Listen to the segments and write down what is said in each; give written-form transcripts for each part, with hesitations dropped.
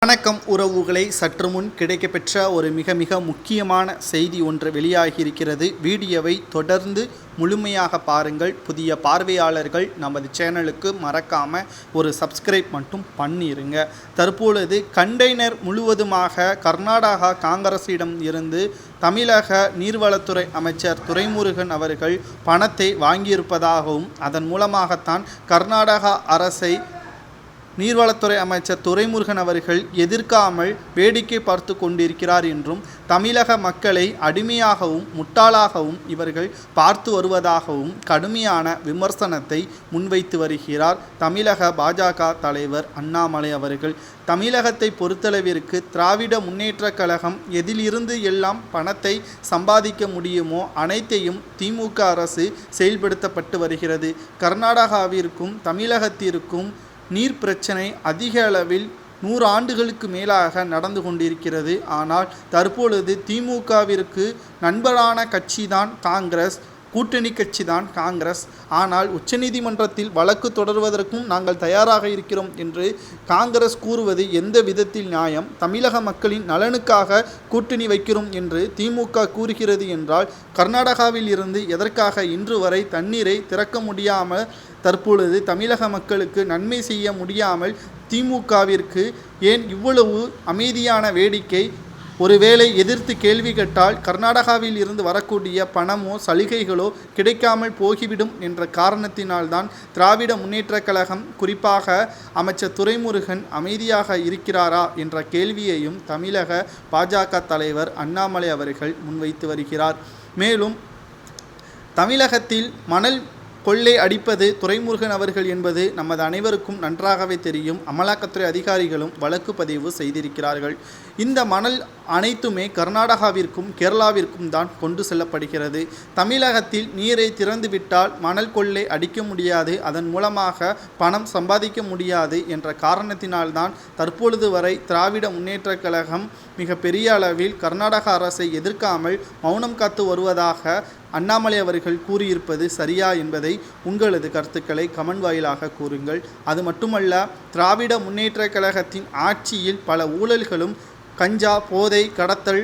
வணக்கம் உறவுகளை, சற்று முன் கிடைக்கப்பெற்ற ஒரு மிக மிக முக்கியமான செய்தி ஒன்று வெளியாகியிருக்கிறது. வீடியோவை தொடர்ந்து முழுமையாக பாருங்கள். புதிய பார்வையாளர்கள் நமது சேனலுக்கு மறக்காமல் ஒரு சப்ஸ்கிரைப் மட்டும் பண்ணிடுங்க. தற்பொழுது கண்டெய்னர் முழுவதுமாக கர்நாடகா காங்கிரஸிடம் இருந்து தமிழக நீர்வளத்துறை அமைச்சர் துரைமுருகன் அவர்கள் பணத்தை வாங்கியிருப்பதாகவும், அதன் மூலமாகத்தான் கர்நாடகா அரசை நீர்வளத்துறை அமைச்சர் துரைமுருகன் அவர்கள் எதிர்க்காமல் வேடிக்கை பார்த்து கொண்டிருக்கிறார் என்றும், தமிழக மக்களை அடிமையாகவும் முட்டாளாகவும் இவர்கள் பார்த்து வருவதாகவும் கடுமையான விமர்சனத்தை முன்வைத்து வருகிறார் தமிழக பாஜக தலைவர் அண்ணாமலை அவர்கள். தமிழகத்தை பொறுத்தளவிற்கு திராவிட முன்னேற்றக் கழகம் எதிலிருந்து எல்லாம் பணத்தை சம்பாதிக்க முடியுமோ அனைத்தையும் திமுக அரசு செயல்படுத்தப்பட்டு வருகிறது. கர்நாடகாவிற்கும் தமிழகத்திற்கும் நீர் பிரச்சனை அதிக அளவில் 100 ஆண்டுகளுக்கு மேலாக நடந்து கொண்டிருக்கிறது. ஆனால் தற்பொழுது திமுகவிற்கு நண்பரான கட்சிதான் காங்கிரஸ், கூட்டணி கட்சி தான் காங்கிரஸ். ஆனால் உச்சநீதிமன்றத்தில் வழக்கு தொடர்வதற்கும் நாங்கள் தயாராக இருக்கிறோம் என்று காங்கிரஸ் கூறுவது எந்த விதத்தில் நியாயம்? தமிழக மக்களின் நலனுக்காக கூட்டணி வைக்கிறோம் என்று திமுக கூறுகிறது என்றால், கர்நாடகாவில் இருந்து எதற்காக இன்று வரை தண்ணீரை திறக்க முடியாமல், தற்பொழுது தமிழக மக்களுக்கு நன்மை செய்ய முடியாமல் திமுகவிற்கு ஏன் இவ்வளவு அமைதியான வேடிக்கை? ஒருவேளை எதிர்த்து கேள்வி கேட்டால் கர்நாடகாவில் இருந்து வரக்கூடிய பணமோ சலுகைகளோ கிடைக்காமல் போகிவிடும் என்ற காரணத்தினால்தான் திராவிட முன்னேற்றக் கழகம், குறிப்பாக அமைச்சர் துரைமுருகன் அமைதியாக இருக்கிறாரா என்ற கேள்வியையும் தமிழக பாஜக தலைவர் அண்ணாமலை அவர்கள் முன்வைத்து வருகிறார். மேலும் தமிழகத்தில் மணல் கொள்ளை அடிப்பது துரைமுருகன் அவர்கள் என்பது நமது அனைவருக்கும் நன்றாகவே தெரியும். அமலாக்கத்துறை அதிகாரிகளும் வழக்கு பதிவு செய்திருக்கிறார்கள். இந்த மணல் அனைத்துமே கர்நாடகாவிற்கும் கேரளாவிற்கும் தான் கொண்டு செல்லப்படுகிறது. தமிழகத்தில் நீரை திறந்துவிட்டால் மணல் கொள்ளை அடிக்க முடியாது, அதன் மூலமாக பணம் சம்பாதிக்க முடியாது என்ற காரணத்தினால்தான் தற்பொழுது வரை திராவிட முன்னேற்றக் கழகம் மிக பெரிய அளவில் கர்நாடக அரசை எதிர்க்காமல் மௌனம் காத்து வருவதாக அண்ணாமலை அவர்கள் கூறியிருப்பது சரியா என்பதை உங்களது கருத்துக்களை கமெண்ட் வாயிலாக கூறுங்கள். அது மட்டுமல்ல, திராவிட முன்னேற்றக் கழகத்தின் ஆட்சியில் பல ஊழல்களும், கஞ்சா, போதை, கடத்தல்,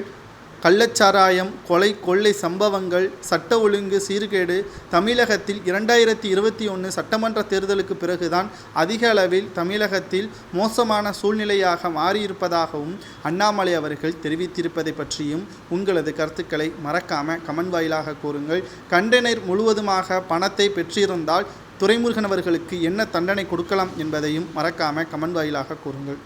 கள்ளச்சாராயம், கொலை, கொள்ளை சம்பவங்கள், சட்ட ஒழுங்கு சீர்கேடு தமிழகத்தில் 2021 சட்டமன்ற தேர்தலுக்கு பிறகுதான் அதிக அளவில் தமிழகத்தில் மோசமான சூழ்நிலையாக மாறியிருப்பதாகவும் அண்ணாமலை அவர்கள் தெரிவித்திருப்பதை பற்றியும் உங்களது கருத்துக்களை மறக்காமல் கமெண்ட் வாயிலாக கூறுங்கள். கண்டெய்னர் முழுவதுமாக பணத்தை பெற்றிருந்தால் துரைமுருகன் அவர்களுக்கு என்ன தண்டனை கொடுக்கலாம் என்பதையும் மறக்காமல் கமெண்ட் வாயிலாக கூறுங்கள்.